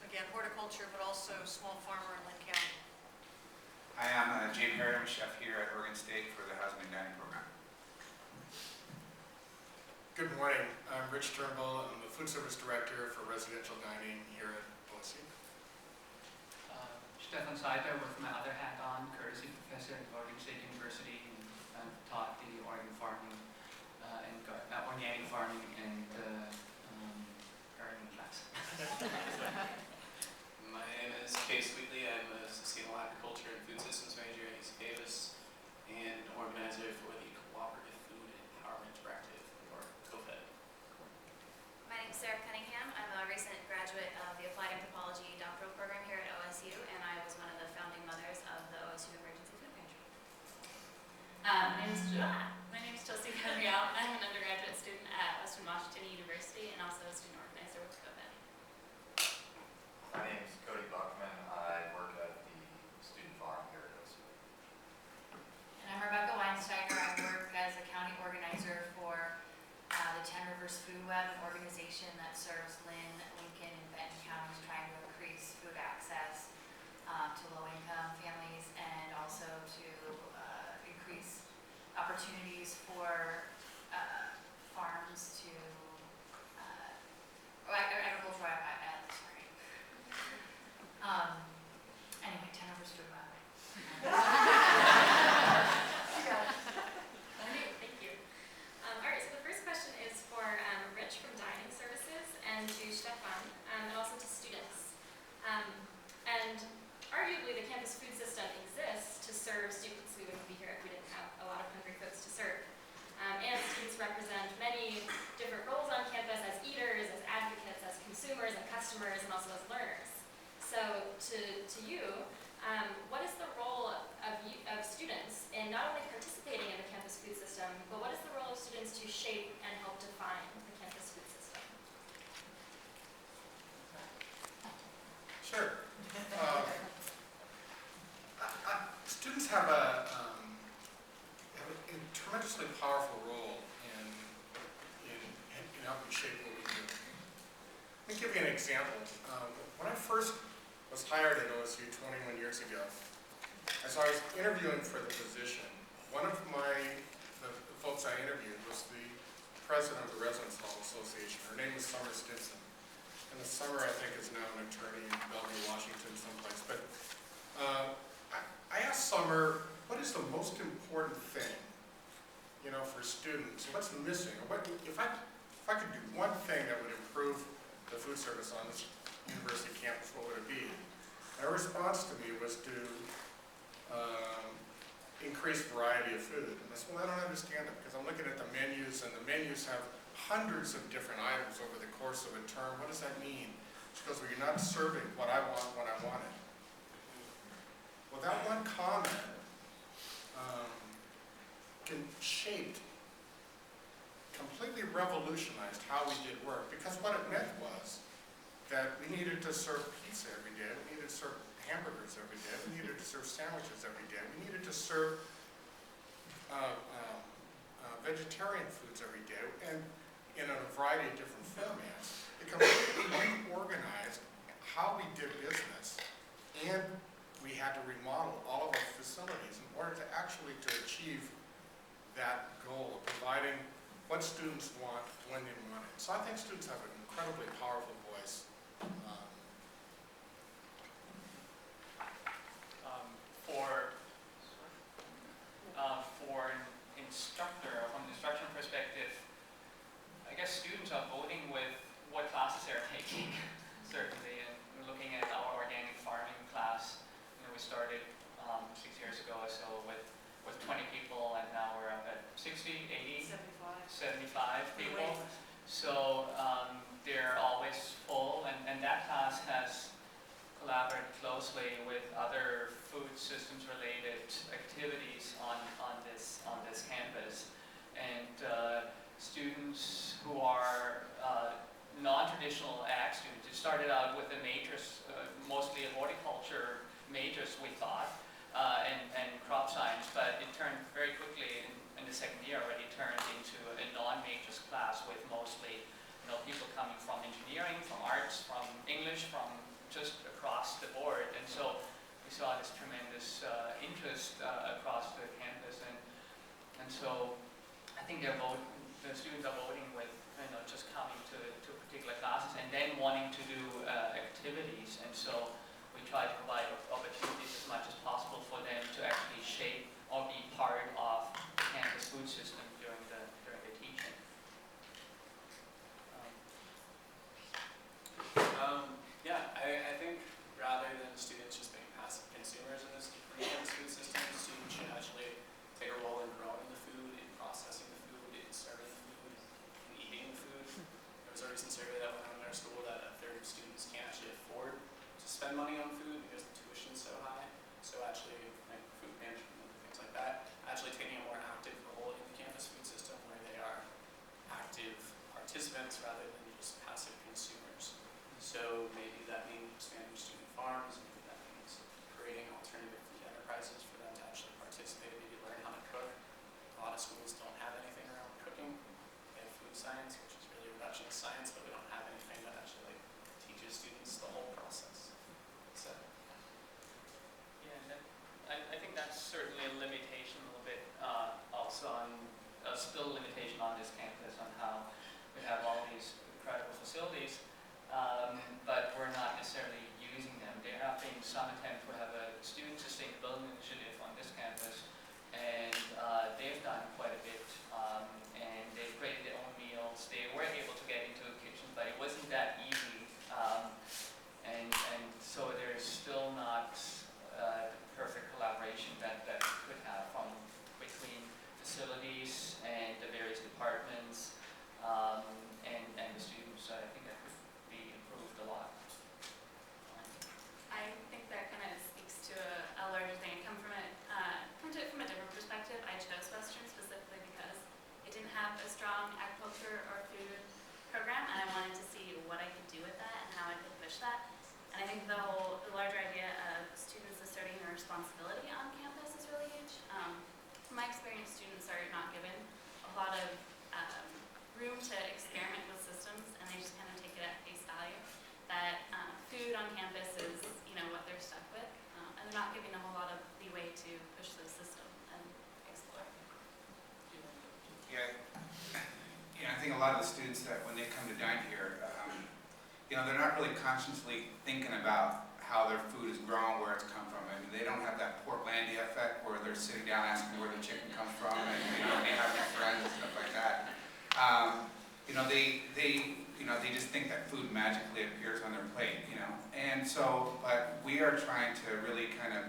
again, horticulture, but also small farmer in Linn County. Hi, I'm Jay Perry. I'm a chef here at Oregon State for the Housing and Dining Program. Good morning. I'm Rich Trumball. I'm the food service director for residential dining here at OSU. Stefan Seiter with my other hat on, courtesy professor at Oregon State University, and taught the Oregon farming and organic farming and gardening class. My name is Kase, Wheatley. I'm a sustainable agriculture and food systems major at UC Davis and organizer for the Cooperative Food Empowerment Directive, or CoFED. My name is Cunningham. I'm a recent graduate of the Applied Anthropology doctoral program here at OSU, and I was one of the founding mothers of the OSU Emergency Food Pantry. My name is Chelsea Gabrielle. I'm an undergraduate student at Western Washington University and also a student organizer with CoFED. My name is Cody Buckman. I work at the student farm here at OSU. And I'm Rebecca Weinsteiger. I work as a county organizer for the 10 Rivers Food Web, an organization that serves Linn, Lincoln, and Benton counties, trying to increase food access to low-income families and also to increase opportunities for farms to agricultural. Anyway, 10 Rivers Food Web. Thank you. All right, so the first question is for Rich from Dining Services and to Stefan and also to students. And arguably the campus food system exists to serve students. We wouldn't be here if we didn't have a lot of hungry folks to serve. And students represent many different roles on campus as eaters, as advocates, as consumers and customers, and also as learners. So to you, what is the role of students in not only participating in the campus food system, but what is the role of students to shape and help define the campus food system? Sure. Students have a tremendously powerful role in helping shape what we do. Let me give you an example. When I first was hired at OSU 21 years ago, as I was interviewing for the position, one of the folks I interviewed was the president of the Residence Hall Association. Her name was Summer Stinson. And the Summer, I think, is now an attorney in Bellevue, Washington, someplace. But I asked Summer, what is the most important thing, for students? What's missing? Or if I could do one thing that would improve the food service on this university campus, what would it be? And her response to me was to increase variety of food. And I said, well, I don't understand it, because I'm looking at the menus, and the menus have hundreds of different items over the course of a term. What does that mean? She goes, well, you're not serving what I want when I want it. Well, that one comment completely revolutionized how we did work, because what it meant was that we needed to serve pizza every day, we needed to serve hamburgers every day, we needed to serve sandwiches every day, we needed to serve vegetarian foods every day, and in a variety of different formats. It completely reorganized how we did business, and we had to remodel all of our facilities in order to achieve that goal of providing what students want when they want it. So I think students have an incredibly powerful voice. For an instructor, from an instruction perspective, I guess students are voting with what classes they're taking, certainly. And looking at our organic farming class, we started 6 years ago or so with 20 people, and now we're up at 60, 80, 75 people. So they're always full, and that class has collaborated closely with other food systems related activities on this campus. And students who are non-traditional ag students, it started out with the majors, mostly horticulture majors, we thought, and crop science, but it turned very quickly in the second year already turned into a non-majors class with mostly people coming from engineering, from arts, from English, from just across the board. And so we saw this tremendous interest across the campus, and so I think the students are voting with just coming to particular classes and then wanting to do activities, and so we try to provide opportunities as much as possible for them to actually shape or be part of the campus food system during the teaching. Yeah, I think rather than students just being passive consumers in this campus food system, students should actually take a role in growing the food, in processing the food, in serving the food, in eating the food. There was a recent survey that went out in our school that a third of students can't actually afford to spend money on food because the tuition's so high. So actually, like food management and things like that, actually taking a more active role in the campus food system where they are active participants rather than just passive consumers. So maybe that means expanding student farms, maybe that means creating alternative food enterprises for them to actually participate and maybe learn how to cook. A lot of schools don't have anything around cooking. They have food science, which is really reductionist science, but we don't have anything that actually teaches students the whole process. So, Yeah, and I think that's certainly a limitation a little bit also on, still a limitation on this campus on how we have all these incredible facilities, but we're not necessarily using them. There have been some attempts to have a student sustainability initiative on this campus, and they've done quite a bit, and they've created their own meals. They were able to get into the kitchen, but it wasn't that easy, and so there's still not the perfect collaboration that we could have between facilities and the various departments and the students. So I think that could be improved a lot. I think that kind of speaks to a larger thing. I come from it from a different perspective. I chose Western specifically because it didn't have a strong agriculture or food program, and I wanted to see what I could do with that and how I could push that. And I think the larger idea of students asserting their responsibility on campus is really huge. From my experience, students are not given a lot of room to experiment with systems, and they just kind of take it at face value. That food on campus is, what they're stuck with, and they're not giving a whole lot of leeway to push the system and explore. Yeah, I think a lot of the students that when they come to dine here, they're not really consciously thinking about how their food is grown, where it's come from. I mean, they don't have that Portlandia effect where they're sitting down asking where the chicken comes from, and they have their friends and stuff like that. They just think that food magically appears on their plate, And so, but we are trying to really kind of,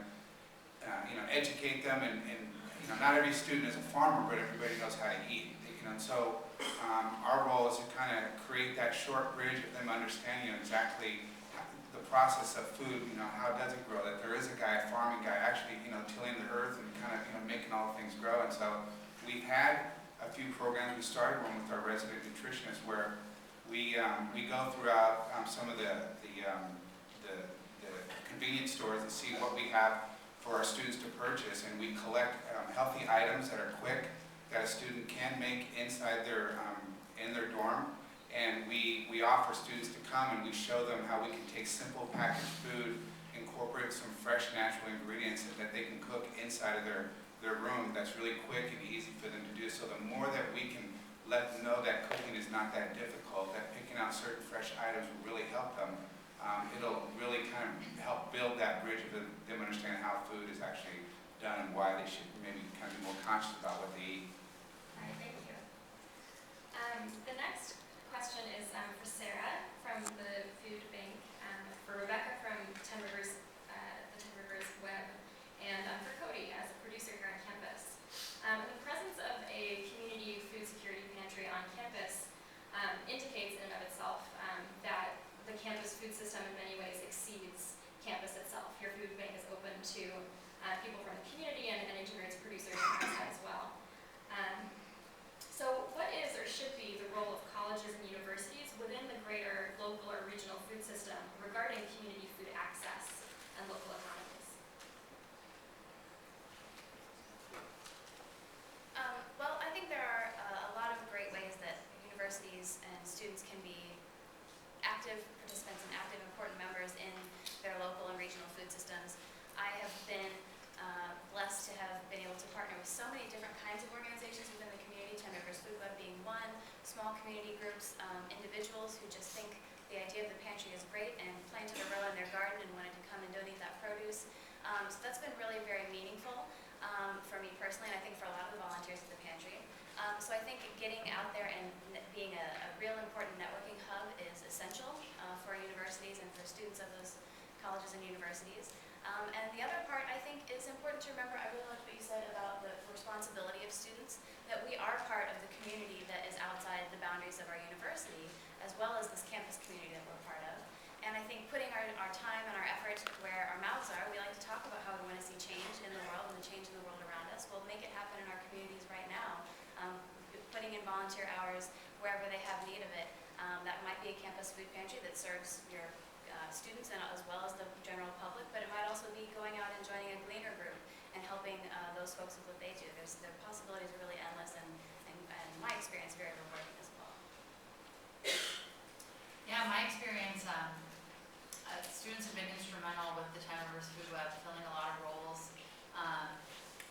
educate them, and not every student is a farmer, but everybody knows how to eat, And so, our role is to kind of create that short bridge of them understanding exactly the process of food. How does it grow? That there is a guy, a farming guy, actually, tilling the earth and kind of, making all the things grow. And so, we've had a few programs. We started one with our resident nutritionists where we go throughout some of the convenience stores and see what we have for our students to purchase, and we collect healthy items that are quick that a student can make inside their in their dorm, and we offer students to come and we show them how we can take simple packaged food, incorporate some fresh natural ingredients that they can cook inside of their room. That's really quick and easy for them to do. So the more that we can let them know that cooking is not that difficult, that picking out certain fresh items will really help them. It'll really kind of help build that bridge of them understanding how food is actually done and why they should maybe kind of be more conscious about what they eat. All right, thank you. The next question is for Sarah from the Food Bank, for Rebecca from the Ten Rivers Web, and for Cody as a producer here on campus. The presence of a community food security pantry on campus indicates in and of itself that the campus food system in many ways exceeds small community groups, individuals who just think the idea of the pantry is great and planted a row in their garden and wanted to come and donate that produce. So that's been really very meaningful for me personally, and I think for a lot of the volunteers at the pantry. So I think getting out there and being a real important networking hub is essential for universities and for students of those colleges and universities. And the other part, I think, is important to remember. I really liked what you said about the responsibility of students, that we are part of the community that is outside the boundaries of our university, as well as this campus community that we're part of. And I think putting our time and our effort where our mouths are, we like to talk about how we want to see change in the world and the change in the world around us. We'll make it happen in our communities right now, putting in volunteer hours wherever they have need of it. That might be a campus food pantry that serves your students and as well as the general public, but it might also be going out and joining a gleaner group and helping those folks with what they do. The possibilities are really endless, and in my experience, very rewarding as well. Yeah, my experience, students have been instrumental with the 10 Rivers Food Web, filling a lot of roles.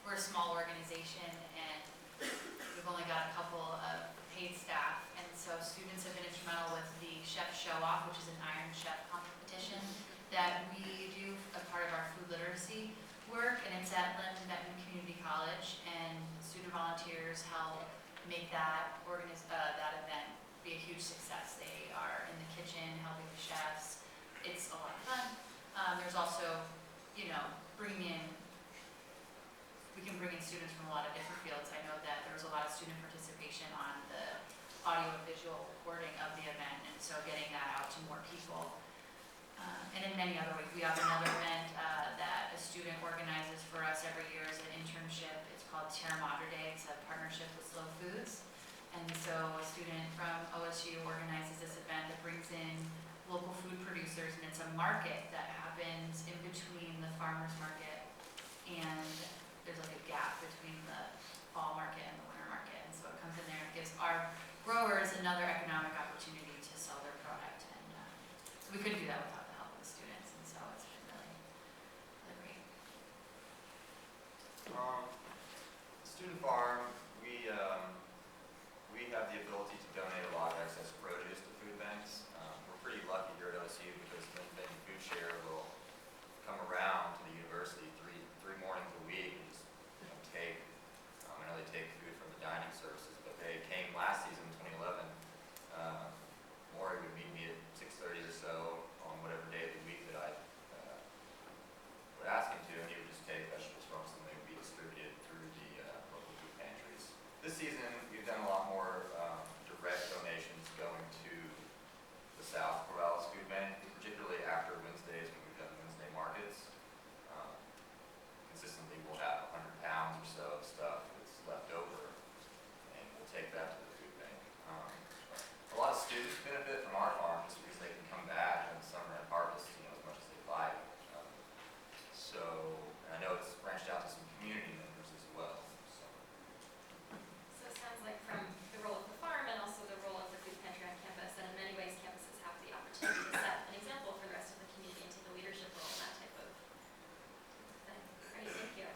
We're a small organization, and we've only got a couple of paid staff, and so students have been instrumental with the Chef Show-Off, which is an Iron Chef competition that we do as part of our food literacy work, and it's at Linn Benton Community College, and student volunteers help make that event be a huge success. They are in the kitchen helping the chefs. It's a lot of fun. There's also, we can bring in students from a lot of different fields. I know that there was a lot of student participation on the audio and visual recording of the event, and so getting that out to more people. And in many other ways. We have another event that a student organizes for us every year as an internship. It's called Terra Day. It's a partnership with Slow Foods. And so a student from OSU organizes this event that brings in local food producers, and it's a market that happens in between the farmer's market, and there's like a gap between the fall market and the winter market. And so it comes in there and gives our growers another economic opportunity to sell their product. And so we couldn't do that without the help of the students, and so it's been really, really great. Student farm, we have the ability to donate a lot of excess produce to food banks. We're pretty lucky here at OSU because Linn Benton Food Share will come around to the university three mornings a week and just take. I know they take food from the dining services, but they came last season, 2011. Maury would meet me at 6:30 or so on whatever day of the week that I would ask him to, and he would just take vegetables from us and they would be distributed through the local food pantries. This season, we've done a lot more direct donations going to the South Corvallis Food Bank, particularly after Wednesdays when we've done Wednesday markets. Consistently, we'll have 100 pounds or so of stuff that's left over, and we'll take that to the food bank. A lot of students benefit from our farm just because they can come back in the summer and harvest as much as they like. And I know it's branched out to some community members as well. So it sounds like from the role of the farm and also the role of the food pantry on campus, and in many ways campuses have the opportunity to set an example for the rest of the community and take a leadership role in that type of thing. Great, thank you.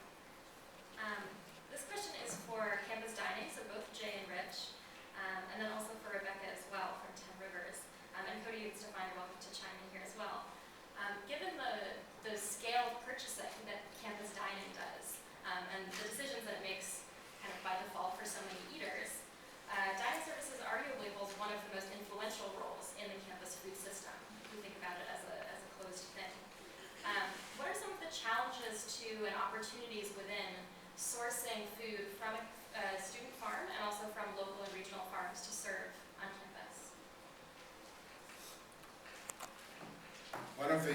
This question is for campus dining, so both Jay and Rich, and then also for Rebecca as well from 10 Rivers. And Cody and Stefan, you're welcome to chime in here as well. Given the scale of purchasing that campus dining does, and the decisions that it makes kind of by default for so many eaters, dining services arguably holds one of the most influential roles in the campus food system, if we think about it as a closed thing. What are some of the challenges to and opportunities within sourcing food from a student farm and also from local and regional farms to serve on campus? One of the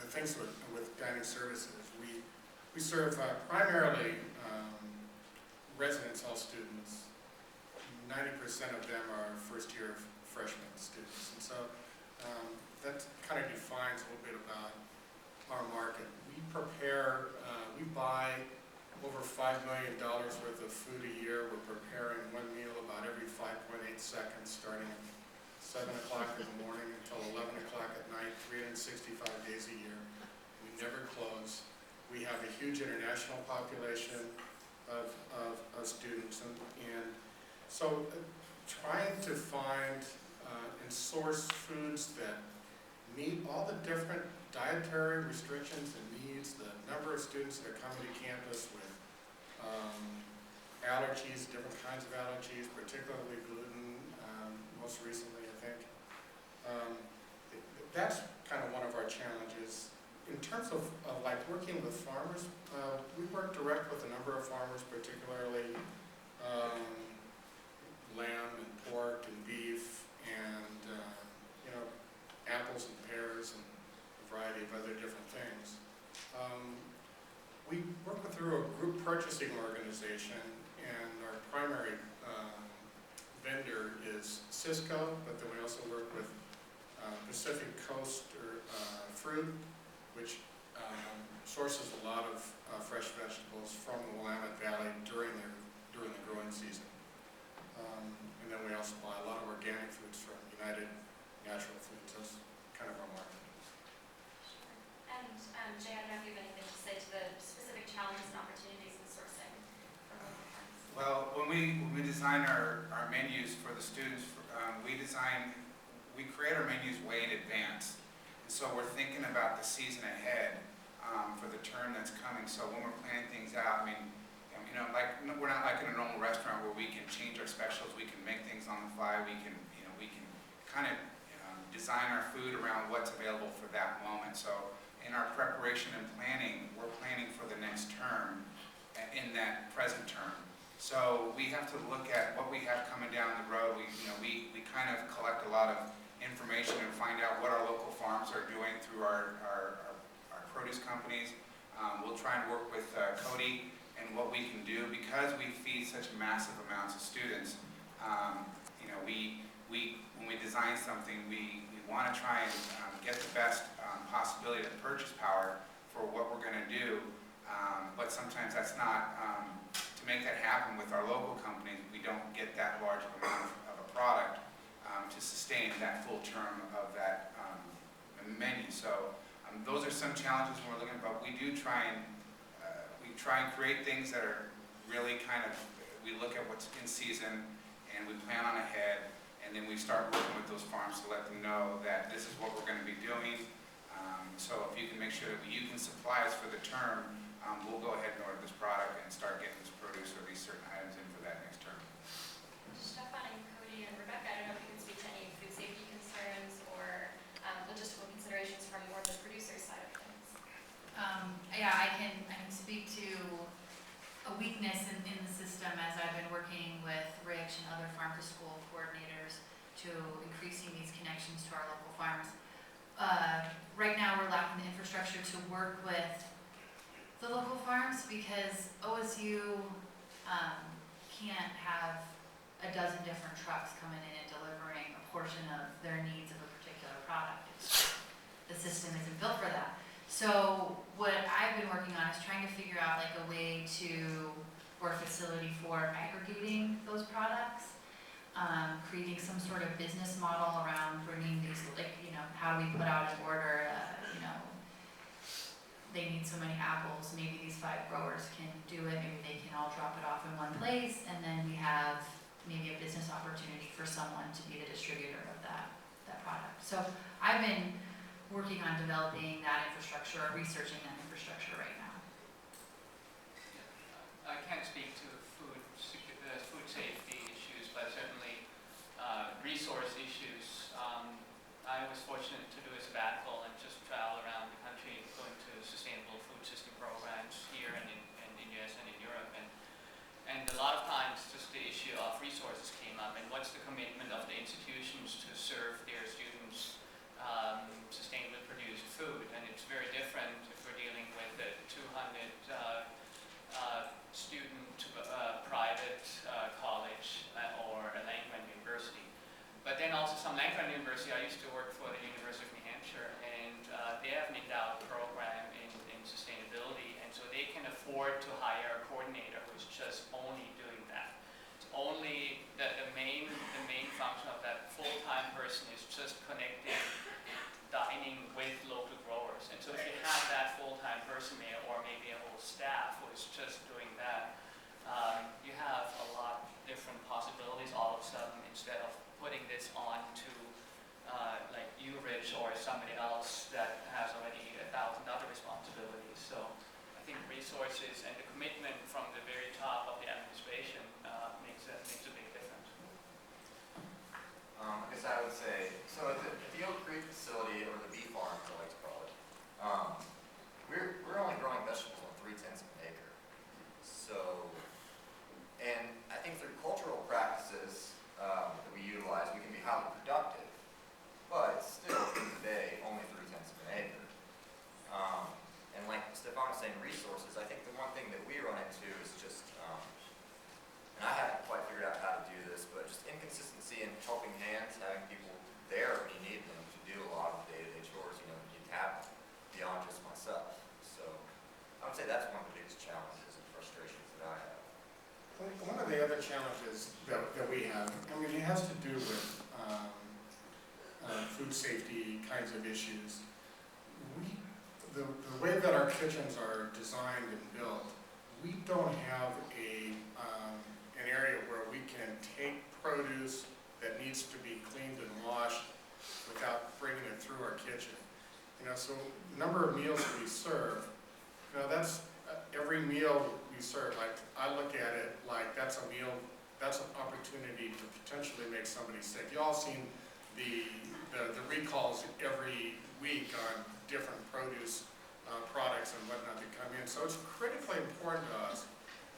things with dining services, we serve primarily residence hall students. 90% of them are first-year freshman students, and so that kind of defines a little bit about our market. We buy over $5 million worth of food a year. We're preparing one meal about every 5.8 seconds, starting at 7 o'clock in the morning until 11 o'clock at night, 365 days a year. We never close. We have a huge international population of students, and So trying to find and source foods that meet all the different dietary restrictions and needs, the number of students that are coming to campus with allergies, different kinds of allergies, particularly gluten, most recently I think. That's kind of one of our challenges. In terms of like working with farmers, we work direct with a number of farmers, particularly lamb and pork and beef and you know, apples and pears and a variety of other different things. We work through a group purchasing organization, and our primary vendor is Cisco, but then we also work with Pacific Coast Fruit, which sources a lot of fresh vegetables from the Willamette Valley during the growing season. And then we also buy a lot of organic foods from United Natural Foods. That's kind of our market. And Jay, I don't know if you have anything to say to the specific challenges and opportunities in sourcing for local farms. Well, when we design our menus for the students, we create our menus way in advance. And so we're thinking about the season ahead for the term that's coming. So when we're planning things out, I mean, you know, like we're not like in a normal restaurant where we can change our specials, we can make things on the fly, we can kind of design our food around what's available for that moment. So in our preparation and planning, we're planning for the next term in that present term. So we have to look at what we have coming down the road. We kind of collect a lot of information and find out what our local farms are doing through our produce companies. We'll try and work with Cody and what we can do because we feed such massive amounts of students. You know, when we design something, we want to try and get the best possibility of purchase power for what we're going to do, but sometimes that's not, to make that happen with our local companies, we don't get that large of amount of a product to sustain that full term of that menu. So those are some challenges when we're looking, but we do try and create things that are really kind of, we look at what's in season and we plan on ahead, and then we start working with those farms to let them know that this is what we're going to be doing. So if you can make sure that you can supply us for the term, we'll go ahead and order this product and start getting this produce or these certain items in for that next term. Stefan and Cody and Rebecca, I don't know if you can speak to any food safety concerns or logistical considerations from more of the producer side of things. Yeah, I can speak to a weakness in the system as I've been working with Rich and other farm-to-school coordinators to increasing these connections to our local farms. Right now, we're lacking the infrastructure to work with the local farms because OSU can't have a dozen different trucks coming in and delivering a portion of their needs of a particular product. The system isn't built for that. So what I've been working on is trying to figure out like a way to, or a facility for aggregating those products, creating some sort of business model around bringing these, like, you know, how do we put out an order, you know, they need so many apples, maybe these 5 growers can do it, maybe they can all drop it off in one place, and then we have maybe a business opportunity for someone to be the distributor of that product. So I've been working on developing that infrastructure or researching that infrastructure right now. I can't speak to food safety issues, but certainly resource issues. I was fortunate to do a sabbatical and just travel around the country going to sustainable food system programs here and in the US and in Europe. And a lot of times just the issue of resources came up and what's the commitment of the institutions to serve their students sustainably produced food. And it's very different if we're dealing with a 200 student private college or a land-grant university. But then also some land-grant university, I used to work for the University of New Hampshire, and they have an endowed program in sustainability, and so they can afford to hire a coordinator who's just only doing that. It's only that the main function of that full-time person is just connecting dining with local growers. And so if you have that full-time person there, or maybe a whole staff who is just doing that, you have a lot different possibilities instead of putting this on to like you, Rich, or somebody else that has already 1,000 other responsibilities. So I think resources and the commitment from the very top of the administration makes a big difference. I guess I would say, so at the Oak Creek facility, or the bee farm, as I like to call it, we're only growing vegetables on 0.3 of an acre. So, and I think through cultural practices that we utilize, we can be highly productive, but still, at the end of the day, only 0.3 of an acre. And like Stefan was saying, resources, I think the one thing that we run into is just, and I haven't quite figured out how to do this, but just inconsistency in helping hands, having people there when you need them to do a lot of the day-to-day chores, you have beyond just myself. So I would say that's one of the biggest challenges and frustrations that I have. One of the other challenges that we have, I mean, it has to do with food safety kinds of issues. The way that our kitchens are designed and built, we don't have an area where we can take produce that needs to be cleaned and washed without bringing it through our kitchen. So the number of meals that we serve, that's every meal we serve. Like I look at it like that's a meal, that's an opportunity to potentially make somebody sick. You all seen the recalls every week on different produce products and whatnot that come in. So it's critically important to us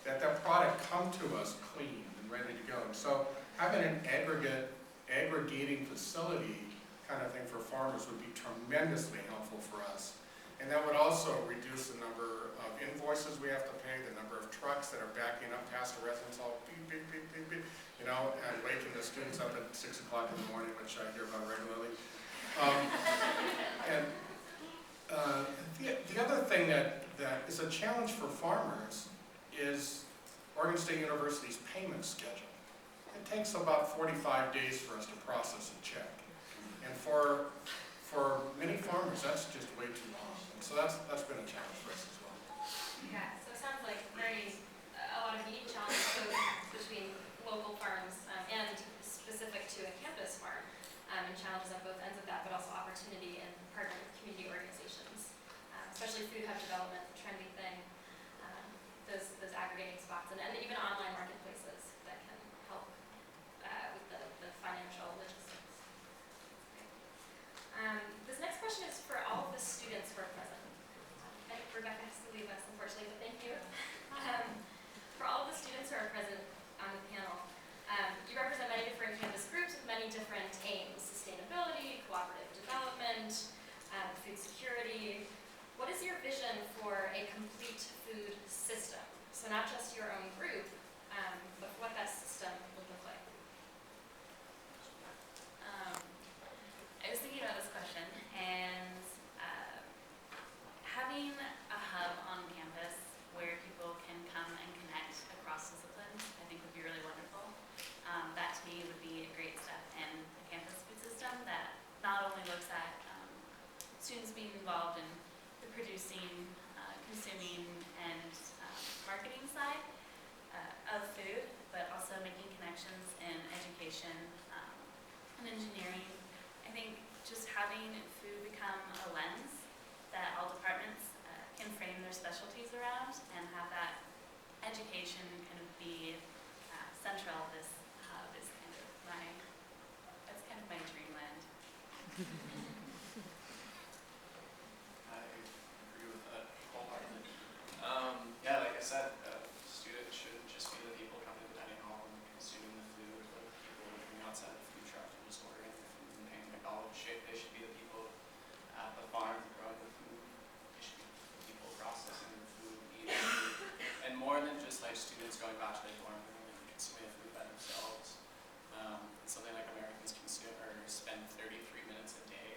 that that product come to us clean and ready to go. And so having an aggregating facility kind of thing for farmers would be tremendously helpful for us. And that would also reduce the number of invoices we have to pay, the number of trucks that are backing up past the residents all beep, beep, beep, beep, beep, and waking the students up at 6 o'clock in the morning, which I hear about regularly. The other thing that is a challenge for farmers is Oregon State University's payment schedule. It takes about 45 days for us to process a check. And for many farmers, that's just way too long. And so that's been a challenge for us as well. Yeah, so it sounds like a lot of unique challenges both between local farms and specific to a campus farm, and challenges on both ends of that, but also opportunity in partnering with community organizations, especially food hub development, trendy thing, those aggregating spots, and even online marketplaces that can help with the financial logistics. This next question is for all of the students who are present. I think Rebecca has to leave us, unfortunately, but thank you. For all of the students who are present on the panel, you represent many different campus groups with many different aims: sustainability, cooperative development, food security. What is your vision for a complete food system? So not just your own group, but what that system would look like. I was thinking about this question, and having a hub on campus where people can come and connect across disciplines, I think would be really wonderful. That to me would be a great step in the campus food system that not only looks at students being involved in the producing, consuming, and marketing side of food, but also making connections in education and engineering. I think just having food become a lens that all departments can frame their specialties around and have that education kind of be central. This hub is kind of my dreamland. I agree with that wholeheartedly. Yeah, like I said, students shouldn't just be the people coming to the dining hall and consuming the food, but the people working outside the food truck and just ordering the food and paying McDonald's. They should be the people at the farm growing the food. They should be the people processing the food, eating the food. And more than just like students going back to their dorm room and consuming the food by themselves. Something like Americans consume or spend 33 minutes a day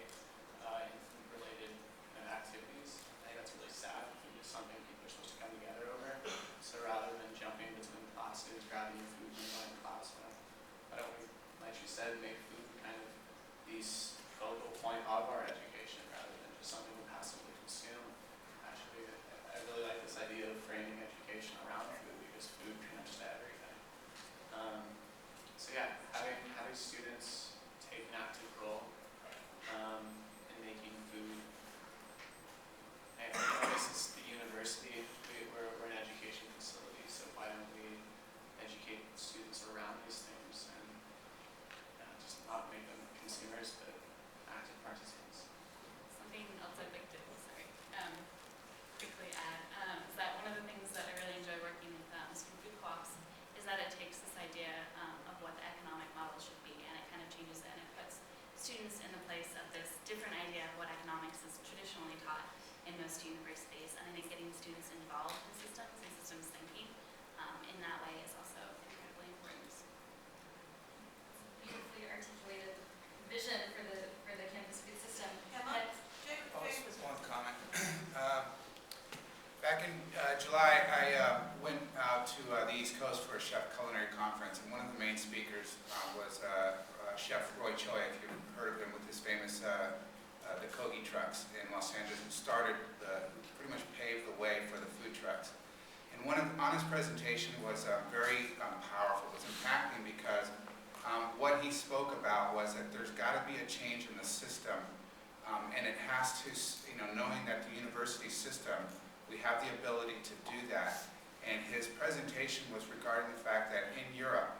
US to universe space, and I think getting students involved in systems and systems thinking in that way is also incredibly important. Beautifully articulated vision for the campus food system. Emma? Just one comment. Back in July, I went out to the East Coast for a chef culinary conference, and one of the main speakers was Chef Roy Choi, if you've heard of him, with his famous the Cody trucks in Los Angeles, who started pretty much paved the way for the food trucks. And on his presentation was very powerful. It was impacting because what he spoke about was that there's got to be a change in the system, and it has to, knowing that the university system, we have the ability to do that. And his presentation was regarding the fact that in Europe,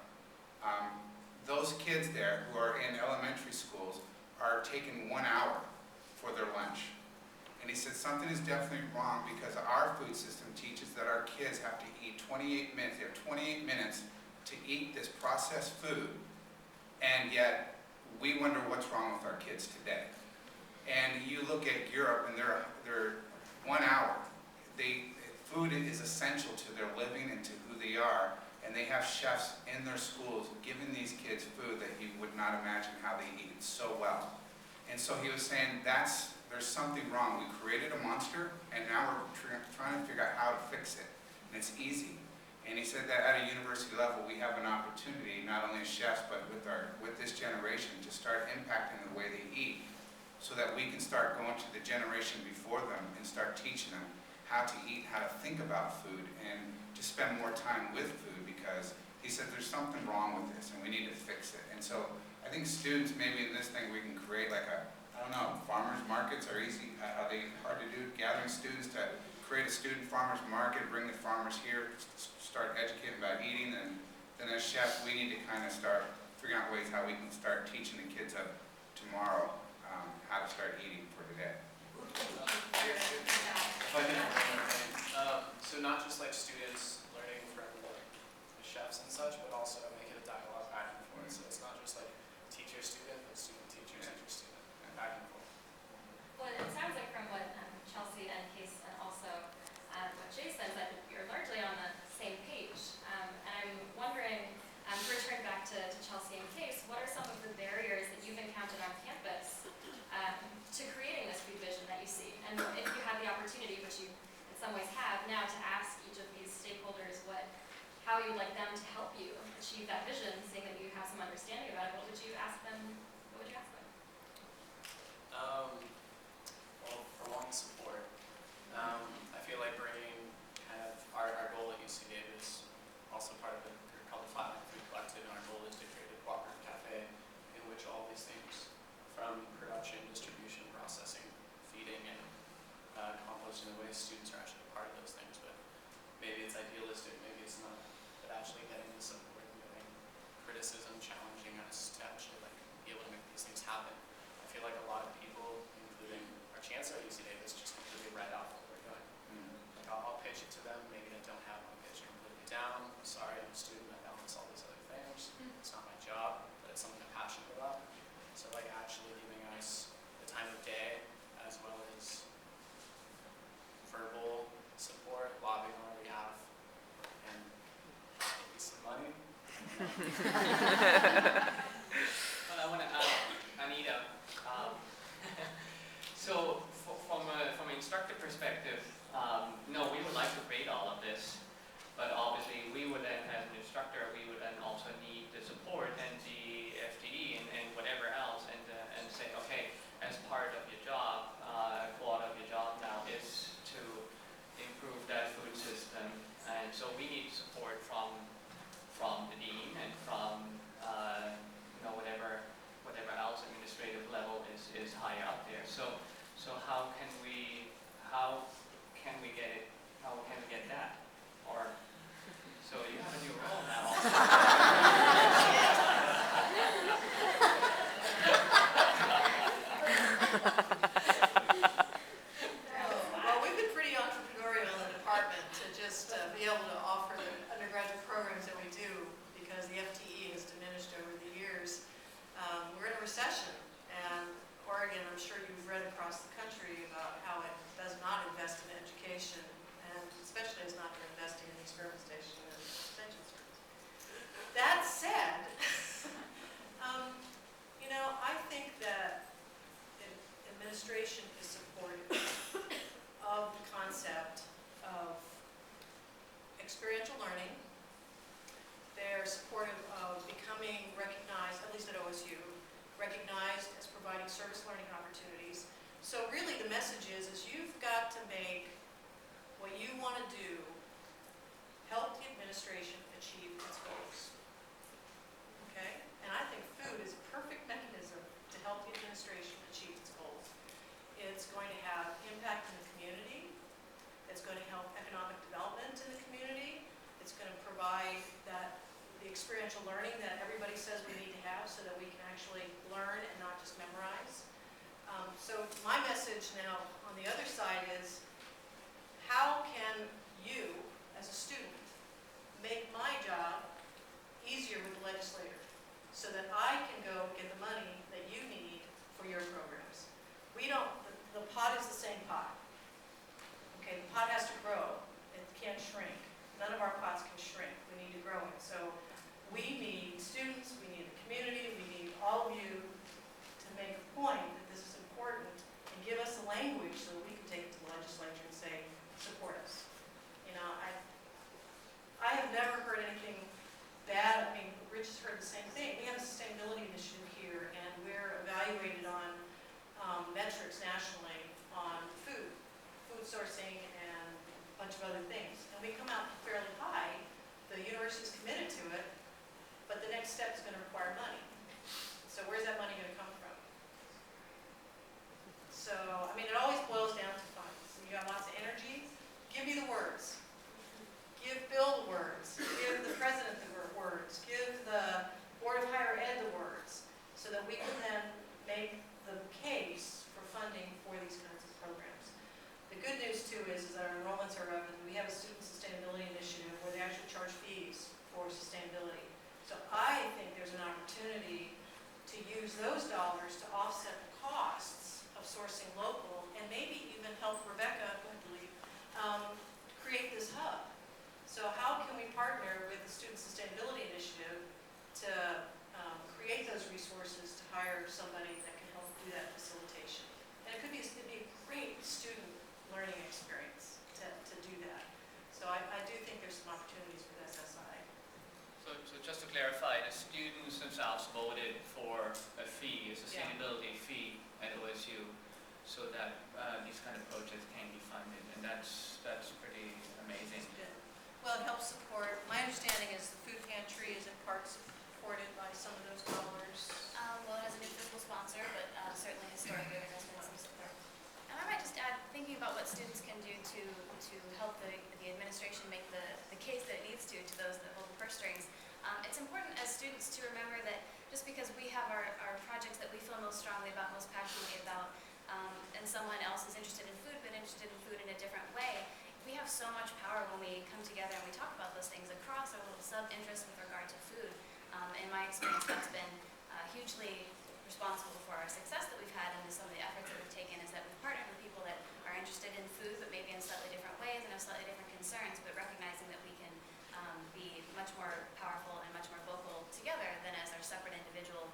those kids there who are in elementary schools are taking 1 hour for their lunch. And he said something is definitely wrong because our food system teaches that our kids have to eat 28 minutes. They have 28 minutes to eat this processed food, and yet we wonder what's wrong with our kids today. And you look at Europe, and they're 1 hour. Food is essential to their living and to who they are, and they have chefs in their schools giving these kids food that you would not imagine how they eat it so well. And so he was saying there's something wrong. We created a monster, and now we're trying to figure out how to fix it, and it's easy. And he said that at a university level, we have an opportunity, not only as chefs, but with this generation, to start impacting the way they eat, so that we can start going to the generation before them and start teaching them how to eat, how to think about food, and to spend more time with food, because he said there's something wrong with this and we need to fix it. And so I think students, maybe in this thing we can create like farmers markets are easy, are they hard to do? Gathering students to create a student farmers market, bring the farmers here, start educating about eating, and then as chefs we need to kind of start figuring out ways how we can start teaching the kids of tomorrow how to start eating for today. So not just like students learning from the chefs and such, but also make it a dialogue back and forth. So it's not just like teacher-student, but student-teacher, teacher-student, and back and forth. Well, it sounds like from what Chelsea and Kase and also what Jay says, that you're largely on the same page. And I'm wondering, to return back to Chelsea and Kase, what are some of the barriers that you've encountered on campus to creating this food vision that you see? And if you have the opportunity, which you in some ways have now, to ask each of these stakeholders how you'd like them to help you achieve that vision, seeing that you have some understanding about it, what would you ask them? Well, for one, support. I feel like bringing kind of our goal at UC Davis, also part of the group called the Flatland Food Collective, and our goal is to create a cooperative cafe in which all these things, from production, distribution, processing, feeding, and composting the waste, students are actually part of those things. But maybe it's idealistic, maybe it's not. But actually getting the support and getting criticism, challenging us to actually be able to make these things happen. I feel like a lot of people, including our chancellor at UC Davis, just completely write off what we're doing. Like I'll pitch it to them, maybe I don't have my pitch completely down. I'm sorry, I'm a student, I balance all these other things. It's not my job, but it's something I'm passionate about. So actually giving us the time of day, as well as verbal support, lobbying on our behalf, and maybe some money. Well, I want to add, Anita. So from an instructor perspective, no, we would like to create all of this, but obviously we would then, as administration is supportive of the concept of experiential learning. They're supportive of becoming recognized, at least at OSU, recognized as providing service learning opportunities. So really the message is you've got to make what you want to do help the administration achieve its goals. Okay? And I think food is a perfect mechanism to help the administration achieve its goals. It's going to have impact in the community. It's going to help economic development in the community. It's going to provide the experiential learning that everybody says we need to have so that we can actually learn and not just memorize. So my message now on the other side is, how can you, as a student, make my job easier with the legislator so that I can go get the money that you need for your programs? We don't, the pot is the same pot. Okay, the pot has to grow. It can't shrink. None of our pots can shrink. We need to grow it. So we need students, we need the community, we need all of you to make a point that this is important and give us a language so that we can take it to the legislature and say, support us. You know, I have never heard anything bad. I mean, Rich has heard the same thing. We have a sustainability initiative here, and we're evaluated on metrics nationally on food sourcing, and a bunch of other things. And we come out fairly high. The university's committed to it, but the next step is going to require money. So where's that money going to come from? So, I mean, it always boils down to funds. You got lots of energy, give me the words. Give Bill the words. Give the president the words. Give the Board of Higher Ed the words, so that we can then make the case for funding for these kinds of programs. The good news, too, is that our enrollments are up, and we have a student sustainability initiative where they actually charge fees for sustainability. So I think there's an opportunity to use those dollars to offset the costs of sourcing local, and maybe even help Rebecca, Wheatley, create this hub. So how can we partner with the Student Sustainability Initiative to create those resources to hire somebody that can help do that facilitation? And it'd be a great student learning experience to do that. So I do think there's some opportunities with SSI. So just to clarify, the students themselves voted for a fee, a sustainability fee at OSU, so that these kind of projects can be funded, and that's pretty amazing. Well, it helps support, my understanding is the food pantry is in part supported by some of those dollars. Well, it has a new fiscal sponsor, but certainly historically there has been some support. And I might just add, thinking about what students can do to help the administration make the case that it needs to those that hold the purse strings. It's important as students to remember that just because we have our projects that we feel most strongly about, most passionately about, and someone else is interested in food, but interested in food in a different way, we have so much power when we come together and we talk about those things across our little sub-interests with regard to food. In my experience, that's been hugely responsible for our success that we've had and some of the efforts that we've taken, is that we've partnered with people that are interested in food, but maybe in slightly different ways and have slightly different concerns, but recognizing that we can be much more powerful and much more vocal together than as our separate individual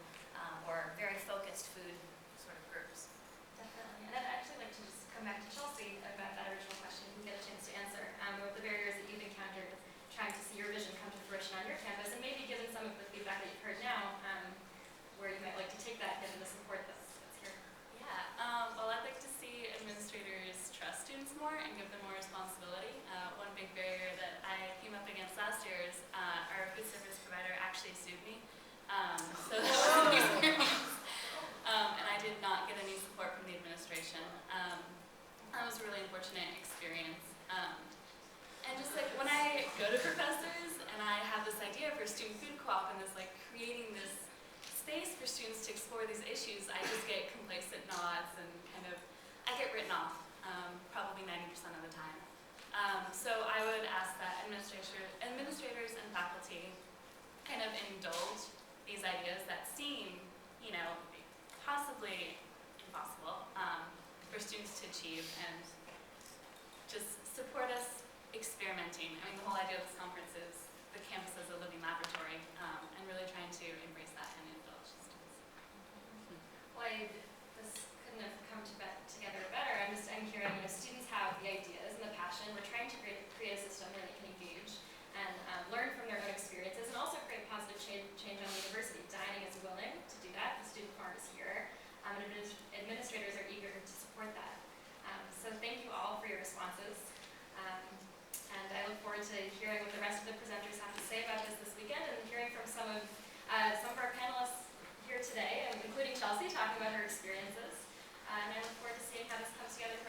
or very focused food sort of groups. Definitely. And I'd actually like to just come back to Chelsea about that original question and get a chance to answer. What the barriers that you've encountered trying to see your vision come to fruition on your campus, and maybe given some of the feedback that you've heard now, where you might like to take that given the support that's here. Yeah, well, I'd like to see administrators trust students more and give them more responsibility. One big barrier that I came up against last year is our food service provider actually sued me. So that was an experience. And I did not get any support from the administration. That was a really unfortunate experience. And just like when I go to professors and I have this idea for student food co-op and this like creating this space for students to explore these issues, I just get complacent nods and kind of, I get written off, probably 90% of the time. So I would ask that administrators and faculty kind of indulge these ideas that seem, you know, possibly impossible for students to achieve, and just support us experimenting. I mean, the whole idea of this conference is the campus as a living laboratory, and really trying to embrace that and indulge students. Why this couldn't have come together forward to hearing what the rest of the presenters have to say about this weekend, and hearing from some of our panelists here today, including Chelsea, talking about her experiences. And I look forward to seeing how this comes together for